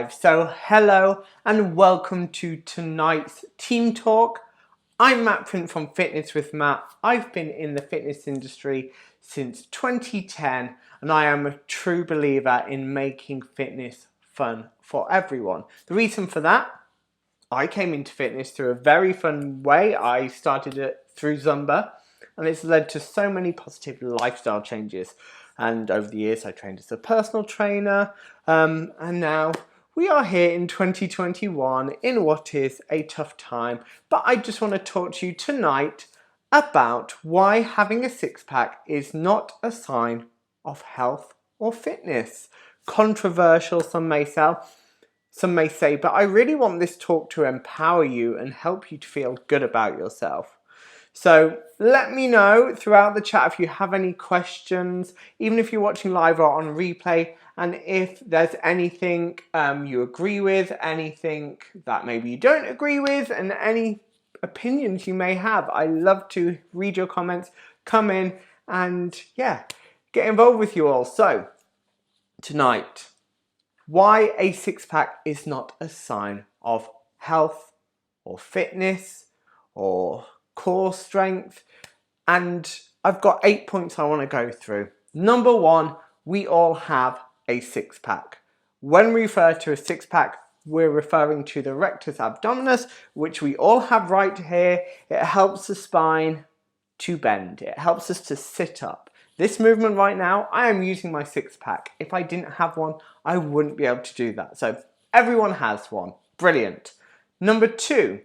So hello and welcome to tonight's team talk. I'm Matt Print from Fitness with Matt. I've been in the fitness industry since 2010 and I am a true believer in making fitness fun for everyone. The reason for that, I came into fitness through a very fun way. I started it through Zumba and it's led to so many positive lifestyle changes. And over the years I trained as a personal trainer and now we are here in 2021 in what is a tough time, but I just want to talk to you tonight about why having a six-pack is not a sign of health or fitness. Controversial, some may say, but I really want this talk to empower you and help you to feel good about yourself. So let me know throughout the chat if you have any questions, even if you're watching live or on replay, and if there's anything you agree with, anything that maybe you don't agree with, and any opinions you may have. I love to read your comments, come in and get involved with you all. So tonight, why a six-pack is not a sign of health or fitness or core strength, and I've got 8 points I want to go through. Number one, we all have a six-pack. When we refer to a six-pack, we're referring to the rectus abdominis, which we all have right here. It helps the spine to bend. It helps us to sit up. This movement right now, I am using my six-pack. If I didn't have one, I wouldn't be able to do that. So everyone has one. Brilliant. Number two,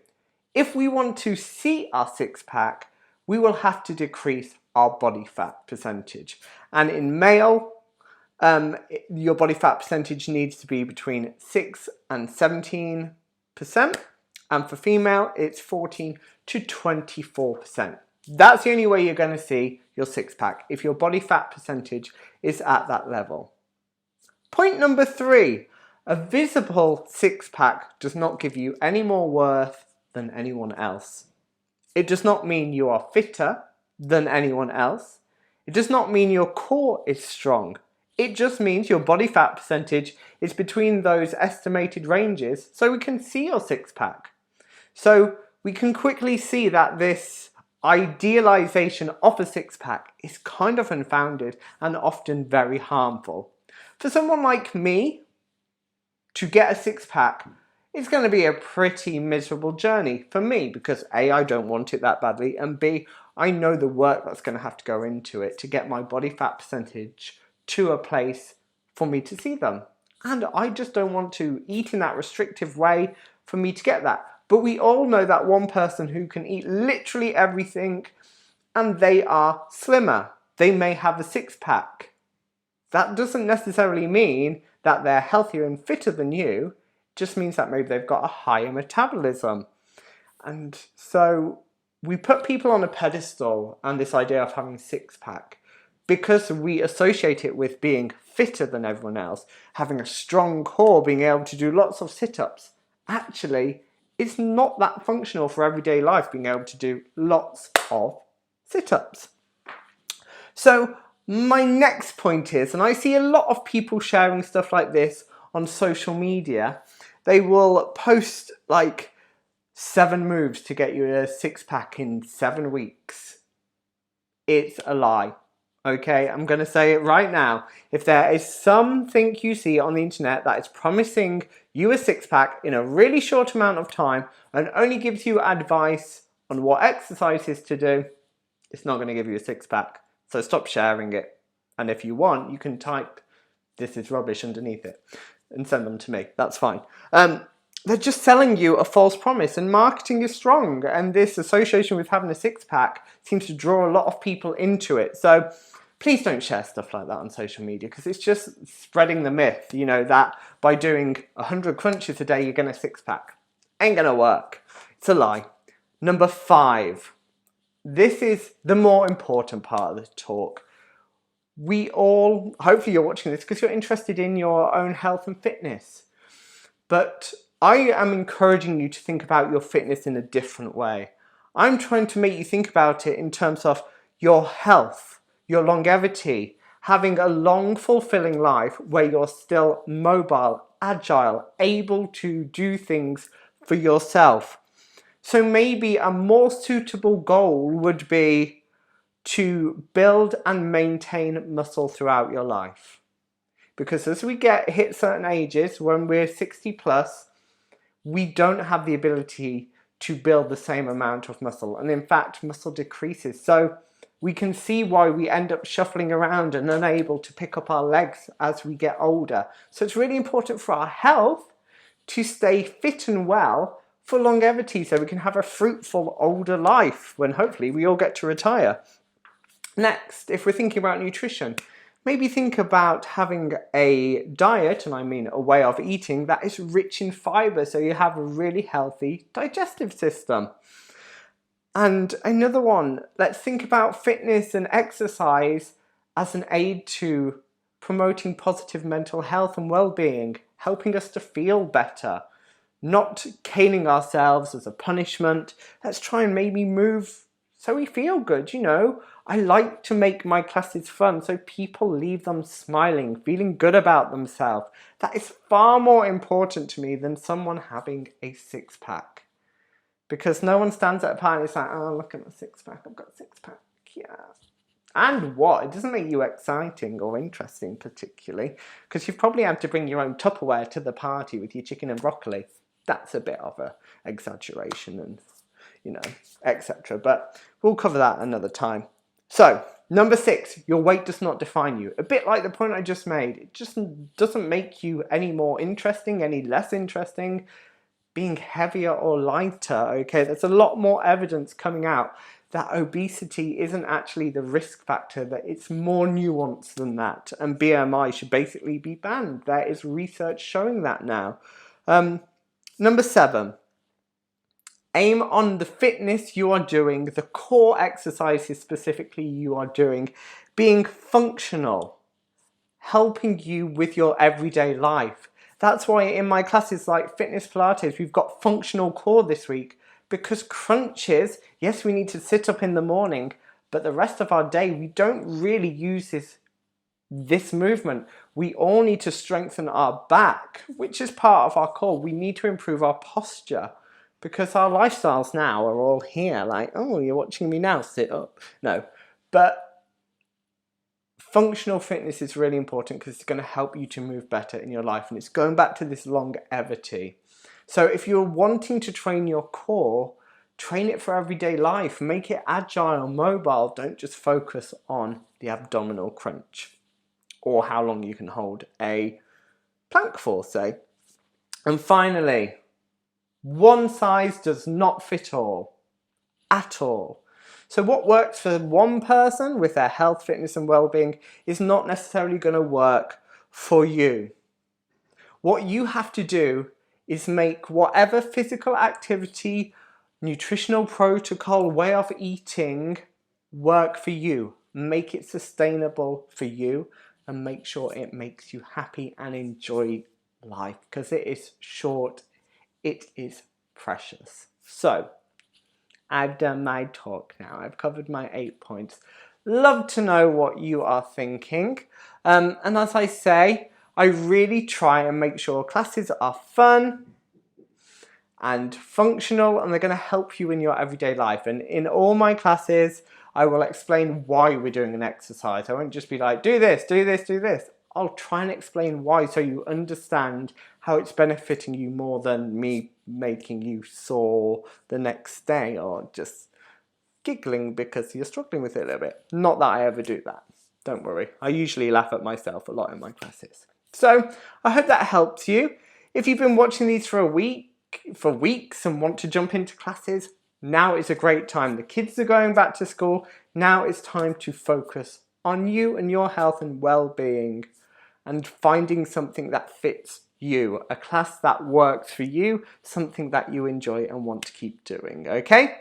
if we want to see our six-pack, we will have to decrease our body fat percentage. And in male, your body fat percentage needs to be between 6 and 17%. And for female, it's 14 to 24%. That's the only way you're going to see your six-pack, if your body fat percentage is at that level. Point number three, a visible six-pack does not give you any more worth than anyone else. It does not mean you are fitter than anyone else. It does not mean your core is strong. It just means your body fat percentage is between those estimated ranges, so we can see your six-pack. So we can quickly see that this idealization of a six-pack is kind of unfounded and often very harmful. For someone like me, to get a six-pack, it's going to be a pretty miserable journey for me because A, I don't want it that badly, and B, I know the work that's going to have to go into it to get my body fat percentage to a place for me to see them. And I just don't want to eat in that restrictive way for me to get that. But we all know that one person who can eat literally everything and they are slimmer. They may have a six-pack. That doesn't necessarily mean that they're healthier and fitter than you. Just means that maybe they've got a higher metabolism. And so we put people on a pedestal and this idea of having six-pack because we associate it with being fitter than everyone else, having a strong core, being able to do lots of sit-ups. Actually, it's not that functional for everyday life, being able to do lots of sit-ups. So my next point is, and I see a lot of people sharing stuff like this on social media, they will post like 7 moves to get you a six-pack in 7 weeks. It's a lie. Okay, I'm going to say it right now. If there is something you see on the internet that is promising you a six-pack in a really short amount of time and only gives you advice on what exercises to do, it's not going to give you a six-pack. So stop sharing it. And if you want, you can type "this is rubbish" underneath it and send them to me. That's fine. They're just selling you a false promise, and marketing is strong, and this association with having a six-pack seems to draw a lot of people into it. So please don't share stuff like that on social media because it's just spreading the myth, you know, that by doing 100 crunches a day you're going to six-pack. Ain't going to work. It's a lie. Number 5. This is the more important part of the talk. We all, hopefully you're watching this because you're interested in your own health and fitness. But I am encouraging you to think about your fitness in a different way. I'm trying to make you think about it in terms of your health, your longevity, having a long, fulfilling life where you're still mobile agile, able to do things for yourself. So maybe a more suitable goal would be to build and maintain muscle throughout your life. Because as we hit certain ages, when we're 60 plus, we don't have the ability to build the same amount of muscle. And in fact, muscle decreases. So we can see why we end up shuffling around and unable to pick up our legs as we get older. So it's really important for our health to stay fit and well for longevity, so we can have a fruitful older life when hopefully we all get to retire. Next, if we're thinking about nutrition, maybe think about having a diet, and I mean a way of eating, that is rich in fibre, so you have a really healthy digestive system. And another one, let's think about fitness and exercise as an aid to promoting positive mental health and well-being, helping us to feel better, not caning ourselves as a punishment. Let's try and maybe move so we feel good, you know. I like to make my classes fun so people leave them smiling, feeling good about themselves. That is far more important to me than someone having a six-pack. Because no one stands at a party and is like, oh, look at my six-pack, I've got a six-pack, yeah. And what? It doesn't make you exciting or interesting particularly, because you've probably had to bring your own Tupperware to the party with your chicken and broccoli. That's a bit of an exaggeration and, you know, etc. But we'll cover that another time. So, number 6, your weight does not define you. A bit like the point I just made. It just doesn't make you any more interesting, any less interesting, being heavier or lighter, okay? There's a lot more evidence coming out that obesity isn't actually the risk factor, that it's more nuanced than that, and BMI should basically be banned. There is research showing that now. Number 7, aim on the fitness you are doing, the core exercises specifically you are doing, being functional, helping you with your everyday life. That's why in my classes like Fitness Pilates, we've got functional core this week, because crunches, yes, we need to sit up in the morning, but the rest of our day, we don't really use this movement. We all need to strengthen our back, which is part of our core. We need to improve our posture, because our lifestyles now are all here, like, oh, you're watching me now, sit up. No, but functional fitness is really important because it's going to help you to move better in your life, and it's going back to this longevity. So if you're wanting to train your core, train it for everyday life, make it agile, mobile, don't just focus on the abdominal crunch or how long you can hold a plank for, say. And finally, one size does not fit all, at all. So what works for one person with their health, fitness and well-being is not necessarily going to work for you. What you have to do is make whatever physical activity, nutritional protocol, way of eating work for you. Make it sustainable for you and make sure it makes you happy and enjoy life, because it is short, it is precious. So, I've done my talk now. I've covered my 8 points. Love to know what you are thinking. And as I say, I really try and make sure classes are fun and functional, and they're going to help you in your everyday life. And in all my classes, I will explain why we're doing an exercise. I won't just be like, do this, do this, do this. I'll try and explain why, so you understand how it's benefiting you more than me making you sore the next day or just giggling because you're struggling with it a little bit. Not that I ever do that. Don't worry. I usually laugh at myself a lot in my classes. So I hope that helps you. If you've been watching these for weeks and want to jump into classes, now is a great time. The kids are going back to school. Now it's time to focus on you and your health and well-being and finding something that fits you, a class that works for you, something that you enjoy and want to keep doing, okay?